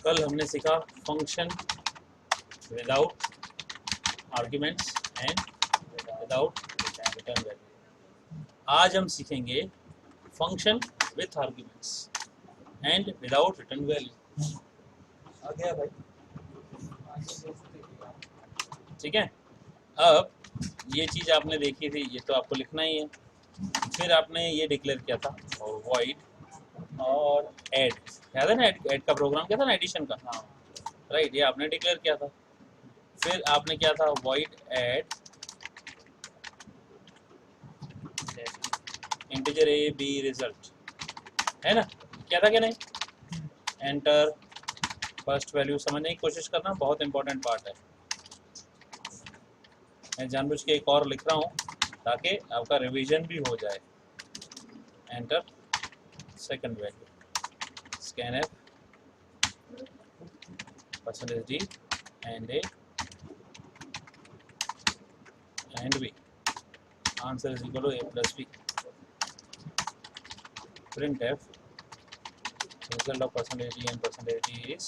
कल हमने सीखा function without arguments and without return value. आज हम सीखेंगे function with arguments and without return value. आ गया भाई? ठीक है। अब ये चीज़ आपने देखी थी, ये तो आपको लिखना ही है। फिर आपने ये डिक्लेयर किया था वॉइड और ऐड, याद है ना? ऐड का प्रोग्राम किया था ना, एडिशन का। हाँ राइट, ये आपने डिक्लेयर किया था। फिर आपने किया था void add integer A B result, है ना? क्या था कि नहीं? Enter first value. समझने की कोशिश करना, बहुत इंपॉर्टेंट पार्ट है। मैं जानबूझ के एक और लिख रहा हूँ ताकि आपका रिवीजन भी हो जाए। Enter second value, scan F %d and a and b, answer is equal to a plus b। print f result of %d and %d is,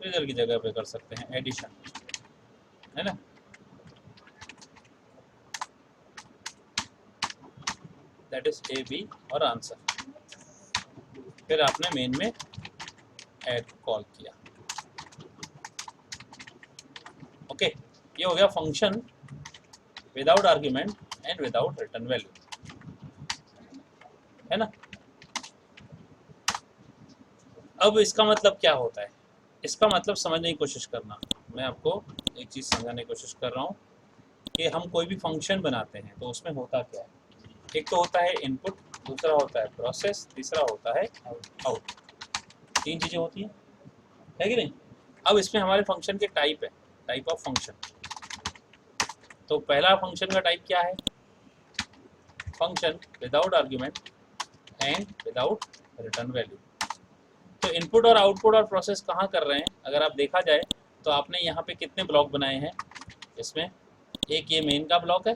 result की जगह पे कर सकते हैं एडिशन, है ना? दैट इज ए बी और answer. फिर आपने मेन में ऐड कॉल किया। ओके, ये हो गया function without argument and without return value, है ना? अब इसका मतलब क्या होता है? इसका मतलब समझने की कोशिश करना। मैं आपको एक चीज़ समझाने की कोशिश कर रहा हूँ कि हम कोई भी फंक्शन बनाते हैं तो उसमें होता क्या है। एक तो होता है इनपुट, दूसरा होता है प्रोसेस, तीसरा होता है आउट। तीन चीज़ें होती हैं, है कि नहीं? अब इसमें हमारे फंक्शन के टाइप है, टाइप ऑफ फंक्शन। तो पहला फंक्शन का टाइप क्या है? Function without argument and without return value. तो इनपुट और आउटपुट और प्रोसेस कहाँ कर रहे हैं? अगर आप देखा जाए तो आपने यहाँ पे कितने ब्लॉक बनाए हैं इसमें? एक ये मेन का ब्लॉक है,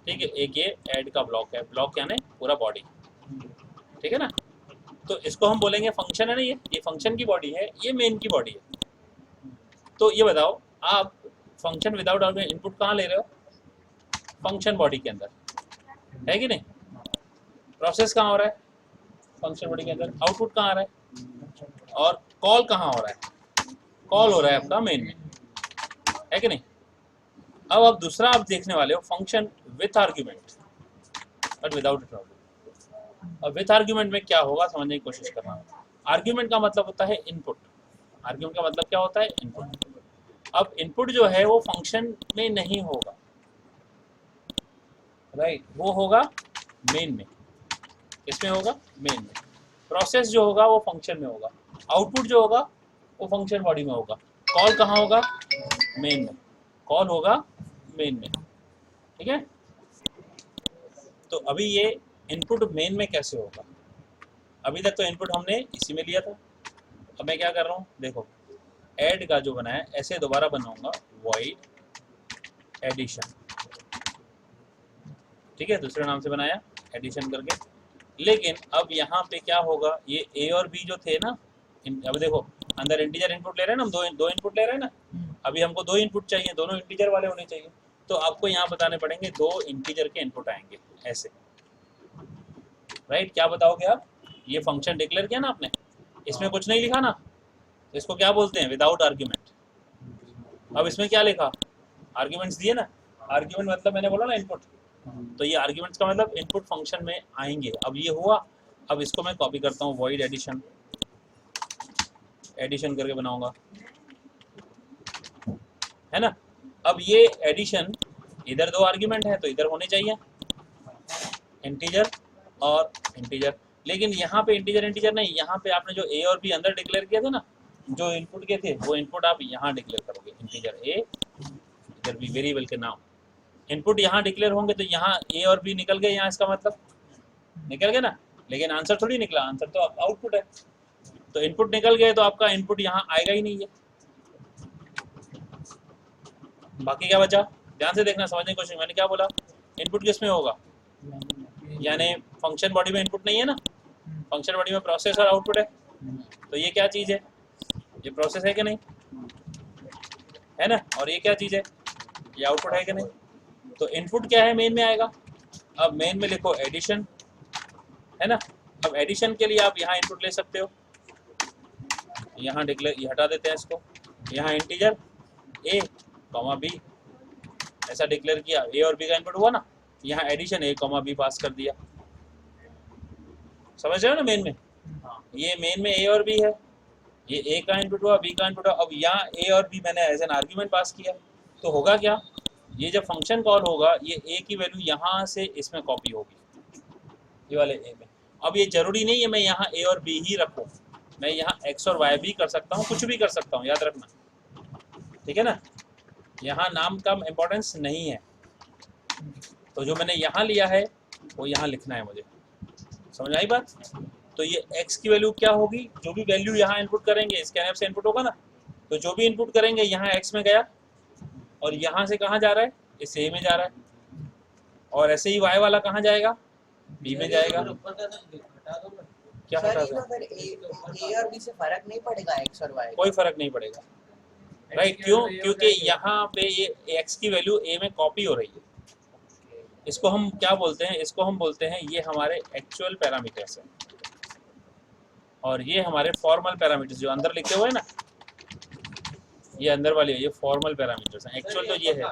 ठीक है, एक ये ऐड का ब्लॉक है। ब्लॉक यानी पूरा बॉडी, ठीक है ना? तो इसको हम बोलेंगे फंक्शन, है ना? ये फंक्शन की बॉडी है, ये मेन की बॉडी है। तो ये बताओ, आप फंक्शन विदाउट आर्ग्यूमेंट इनपुट कहाँ ले रहे हो? फंक्शन बॉडी के अंदर, है कि नहीं? प्रोसेस कहाँ हो रहा है? फंक्शन बॉडी के अंदर। आउटपुट कहाँ आ रहा है? और कॉल कहाँ हो रहा है? कॉल हो रहा है आपका मेन में, है कि नहीं? अब आप दूसरा आप देखने वाले हो function with argument but without return value. अब विथ आर्ग्यूमेंट में क्या होगा, समझने की कोशिश करना। आर्ग्यूमेंट का मतलब होता है इनपुट। आर्ग्यूमेंट का मतलब क्या होता है? इनपुट। अब इनपुट जो है वो फंक्शन में नहीं होगा, राइट? वो होगा मेन में। किसमें होगा? मेन में। प्रोसेस जो होगा वो फंक्शन में होगा। आउटपुट जो होगा वो फंक्शन बॉडी में होगा। कॉल कहाँ होगा? मेन में। कॉल होगा मेन में, ठीक है? तो अभी ये इनपुट मेन में कैसे होगा? अभी तक तो इनपुट हमने इसी में लिया था। अब मैं क्या कर रहा हूँ, देखो, ऐड का जो बनाया ऐसे दोबारा बनाऊंगा, वॉइड एडिशन, ठीक है? दूसरे नाम से बनाया एडिशन करके। लेकिन अब यहाँ पे क्या होगा, ये ए और बी जो थे ना, अब देखो अंदर इंटीजर इनपुट ले रहे हैं ना, हम दो इनपुट ले रहे हैं ना। अभी हमको दो इनपुट चाहिए, दोनों इंटीजर वाले होने चाहिए। तो आपको यहाँ बताने पड़ेंगे दो इंटीजर के इनपुट आएंगे ऐसे, राइट? क्या बताओगे आप? ये फंक्शन डिक्लेयर किया ना आपने, इसमें कुछ नहीं लिखा ना, इसको क्या बोलते हैं? Without argument. अब इसमें क्या लिखा? आर्ग्यूमेंट्स दिए ना। आर्ग्यूमेंट मतलब मैंने बोला ना इनपुट, तो ये आर्ग्यूमेंट्स का मतलब इनपुट फंक्शन में आएंगे। अब ये हुआ, अब इसको मैं कॉपी करता हूँ, वॉइड एडिशन, एडिशन करके बनाऊंगा, है ना? अब ये एडिशन, इधर दो आर्ग्यूमेंट है तो इधर होने चाहिए इंटीजर और इंटीजर। लेकिन यहाँ पे इंटीजर इंटीजर नहीं, यहाँ पे आपने जो ए और बी अंदर डिक्लेयर किया था ना, जो इनपुट के थे वो इनपुट आप यहाँ डिक्लेयर करोगे, integer A integer B, variable के नाम। इनपुट यहाँ डिक्लेयर होंगे तो यहाँ ए और बी निकल गए, यहाँ इसका मतलब निकल गए ना। लेकिन आंसर थोड़ी निकला, आंसर तो आउटपुट है। तो इनपुट निकल गए तो आपका इनपुट यहाँ आएगा ही नहीं है। बाकी क्या बचा? ध्यान से देखना, समझने की कोशिश। मैंने क्या बोला? इनपुट किस में होगा? यानी फंक्शन बॉडी में इनपुट नहीं है ना, फंक्शन बॉडी में प्रोसेस और आउटपुट है। तो ये क्या चीज़ है? ये प्रोसेस है कि नहीं, है ना। और ये क्या चीज़ है, ये आउटपुट है कि नहीं। तो इनपुट क्या है, मेन में आएगा। अब मेन में लिखो एडिशन, है ना। अब एडिशन के लिए आप यहाँ इनपुट ले सकते हो, यहाँ डिक्लेयर, ये हटा देते हैं इसको, यहाँ इंटीजर ए कॉमा बी ऐसा डिक्लेयर किया, ए और बी का इनपुट हुआ ना, यहाँ एडिशन ए कॉमा बी पास कर दिया। समझ रहे हो ना, मेन में ये मेन में ए और बी है, ये ए का इनपुट हुआ, बी का इनपुट हुआ। अब यहाँ ए और बी मैंने एज एन आर्ग्यूमेंट पास किया, तो होगा क्या, ये जब फंक्शन कॉल होगा ये ए की वैल्यू यहाँ से इसमें कॉपी होगी, ये वाले ए में। अब ये जरूरी नहीं है मैं यहाँ ए और बी ही रखूँ, मैं यहाँ एक्स और वाई भी कर सकता हूँ, कुछ भी कर सकता हूँ, याद रखना, ठीक है ना। यहाँ नाम का इम्पोर्टेंस नहीं है, तो जो मैंने यहाँ लिया है वो यहाँ लिखना है मुझे, समझ आई बात। तो ये x की वैल्यू क्या होगी, जो भी वैल्यू यहाँ इनपुट करेंगे स्कैनर से इनपुट होगा ना, तो जो भी इनपुट करेंगे यहाँ x में गया, और यहाँ से कहाँ जा रहा है, इस a में जा रहा है, और ऐसे ही y वाला कहाँ जाएगा, b में जाएगा। क्या हटा दो, फिर ए और बी से फर्क नहीं पड़ेगा एक्स और वाई, कोई फर्क नहीं पड़ेगा, राइट। क्यों, क्योंकि यहाँ पे ये x की वैल्यू a में कॉपी हो रही है। इसको हम क्या बोलते हैं, इसको हम बोलते हैं ये हमारे एक्चुअल पैरामीटर्स हैं, और ये हमारे फॉर्मल पैरामीटर्स जो अंदर लिखे हुए हैं ना, ये अंदर वाली है, ये फॉर्मल पैरामीटर्स हैं। एक्चुअल तो ये है।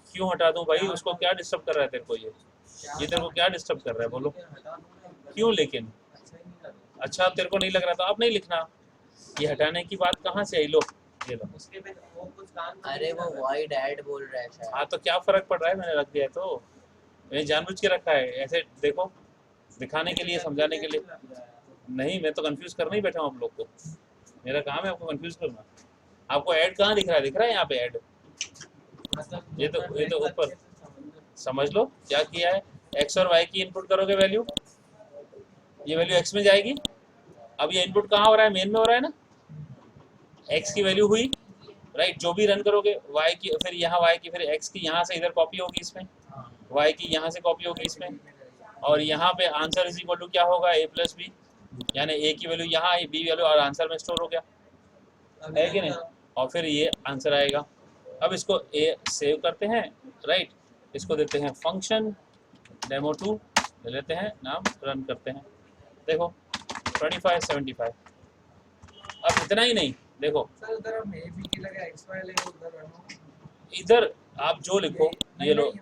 क्यों हटा दूं भाई, उसको क्या डिस्टर्ब कर रहा है तेरे को, ये तेरे को क्या डिस्टर्ब कर रहा है, बोलो क्यों। लेकिन अच्छा तेरे को नहीं लग रहा तो आप नहीं लिखना, ये हटाने की बात कहाँ से आई, लो ये लो। अरे वो वॉइड ऐड बोल रहा है शायद। हाँ तो क्या फर्क पड़ रहा है, मैंने रख दिया है तो, मैंने जानबूझ के रखा है ऐसे, देखो दिखाने के लिए, समझाने के लिए नहीं। मैं तो कंफ्यूज करना ही बैठा हूँ आप लोग को, मेरा काम है आपको कंफ्यूज करना। आपको ऐड कहाँ दिख रहा है यहाँ पे ऐड, ये तो ऊपर समझ लो क्या किया है। एक्स और वाई की इनपुट करोगे वैल्यू, ये वैल्यू एक्स में जाएगी। अब ये इनपुट कहाँ हो रहा है, मेन में हो रहा है ना, एक्स की वैल्यू हुई, राइट। जो भी रन करोगे वाई की, फिर यहाँ वाई की, फिर एक्स की यहाँ से इधर कॉपी होगी इसमें, वाई की यहाँ से कॉपी होगी इसमें, और यहाँ पे आंसर इज इक्वल टू क्या होगा, ए प्लस बी, यानी ए की वैल्यू यहाँ आई, बी वैल्यू और आंसर में स्टोर हो गया, है कि नहीं। और फिर ये आंसर आएगा। अब इसको ए सेव करते हैं, राइट। इसको देते हैं फंक्शन डेमो2, ले लेते हैं नाम, रन करते हैं। देखो 2575। अब इतना ही नहीं, देखो इधर आप जो लिखो ये लो,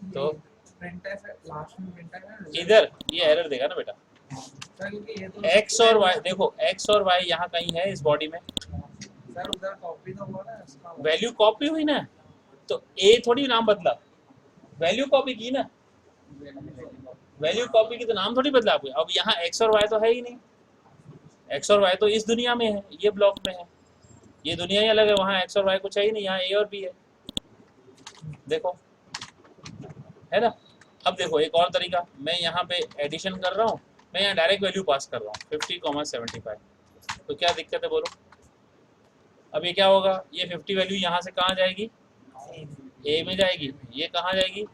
तो इधर ये एरर देगा ना बेटा, एक्स और वाई, देखो एक्स और वाई यहाँ कहीं है इस बॉडी में, वैल्यू कॉपी हुई ना, तो ए थोड़ी नाम बदला, वैल्यू कॉपी की ना, वैल्यू कॉपी की तो नाम थोड़ी बदला आपको। अब यहाँ एक्स और वाई तो है ही नहीं, एक्स और वाई तो इस दुनिया में है, ये ब्लॉक में है, ये दुनिया ही अलग है, वहाँ एक्स और वाई कुछ है ही नहीं, यहाँ ए और बी है, देखो है ना। अब देखो एक और तरीका, मैं यहाँ पे एडिशन कर रहा हूँ, मैं यहाँ डायरेक्ट वैल्यू पास कर रहा हूँ 50,75, तो क्या दिक्कत है बोलो। अब ये क्या होगा, ये 50 वैल्यू यहाँ से कहाँ जाएगी, ए में जाएगी, ये कहाँ जाएगी,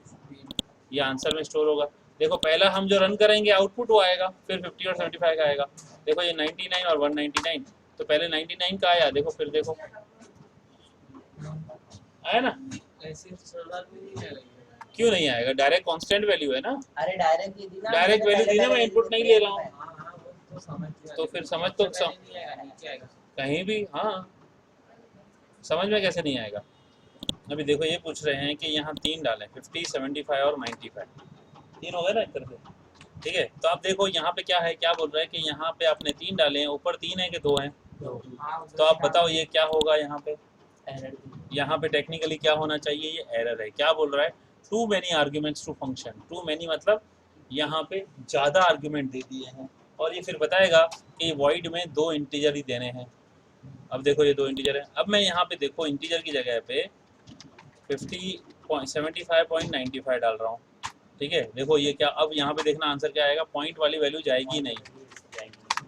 ये आंसर में स्टोर होगा। देखो पहला हम जो रन करेंगे आउटपुट वो आएगा, फिर 50 और 75 का आएगा। देखो ये 99 और 199, तो पहले 99 का आया, देखो फिर देखो आया ना, क्यों नहीं आएगा, डायरेक्ट कांस्टेंट वैल्यू है ना। अरे डायरेक्ट दी ना, डायरेक्ट वैल्यू दी ना, मैं इनपुट नहीं ले रहा हूँ, तो फिर समझ तो कहीं भी, हाँ समझ में कैसे नहीं आएगा। अभी देखो ये पूछ रहे हैं कि यहाँ 3 डालें, 50, 75 और 95, 3 हो गए ना एक तरह से, ठीक है। तो आप देखो यहाँ पे क्या है, क्या बोल रहा है कि यहाँ पे आपने 3 डाले हैं, ऊपर 3 है कि 2 हैं, तो आप बताओ ये क्या होगा, यहाँ पे यहाँ पे टेक्निकली क्या होना चाहिए, ये एरर है। क्या बोल रहा है, too many arguments to function, too many मतलब यहाँ पे ज़्यादा आर्ग्यूमेंट दे दिए हैं, और ये फिर बताएगा कि वॉइड में 2 इंटीजर ही देने हैं। अब देखो ये 2 इंटीजर है, अब मैं यहाँ पे देखो इंटीजर की जगह पे 75.95 डाल रहा हूँ, ठीक है। देखो ये क्या, अब यहाँ पे देखना आंसर क्या आएगा, पॉइंट वाली वैल्यू जाएगी नहीं,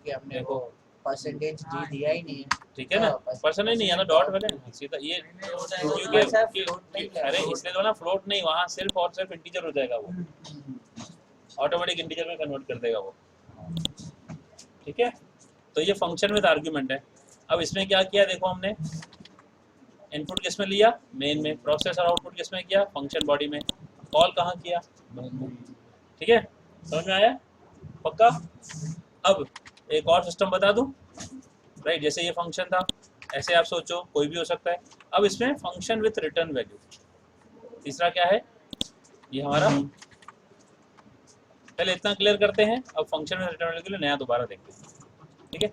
देखो परसेंटेज जी दिया ही नहीं है, ठीक है ना, परसेंटेज नहीं है ना, डॉट वाले सीधा ये, क्योंकि अरे इसलिए तो ना फ्लोट नहीं, वहाँ सिर्फ और सिर्फ इंटीजर हो जाएगा, वो ऑटोमेटिक इंटीजर में कन्वर्ट कर देगा वो, ठीक है। तो ये फंक्शन विद आर्ग्यूमेंट है। अब इसमें क्या किया देखो, हमने इनपुट किस में लिया, मेन में, प्रोसेस और आउटपुट किस में किया, फंक्शन बॉडी में, कॉल कहाँ किया, मेन में। ठीक है, समझ में आया, पक्का। अब एक और सिस्टम बता दूं, राइट, जैसे ये फंक्शन था, ऐसे आप सोचो, कोई भी हो सकता है। अब इसमें फंक्शन विथ रिटर्न वैल्यू, तीसरा क्या है, ये हमारा, पहले इतना क्लियर करते हैं, अब फंक्शन विथ रिटर्न वैल्यू के लिए नया दोबारा देखते हैं। ठीक है,